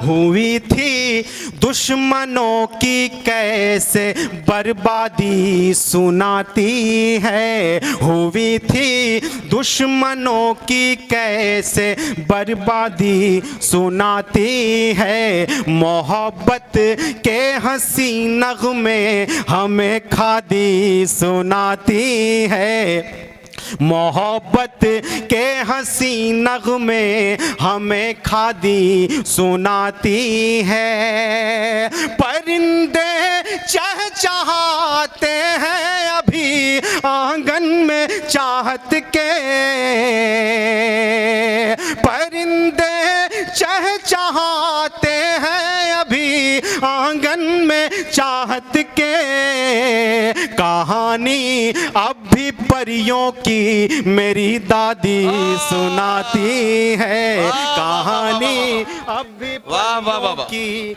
हुई थी दुश्मनों की कैसे बर्बादी सुनाती है, हुई थी दुश्मनों की कैसे बर्बादी सुनाती है। मोहब्बत के हंसी नगमे हमें खादी सुनाती है, मोहब्बत के हंसी नगमे हमें खादी सुनाती है। परिंदे चहचहाते हैं अभी आंगन में चाहत के, परिंदे चहचहाते हैं अभी आंगन में चाहत के। कहानी अब भी परियों की मेरी दादी सुनाती है, कहानी अब भी परियों की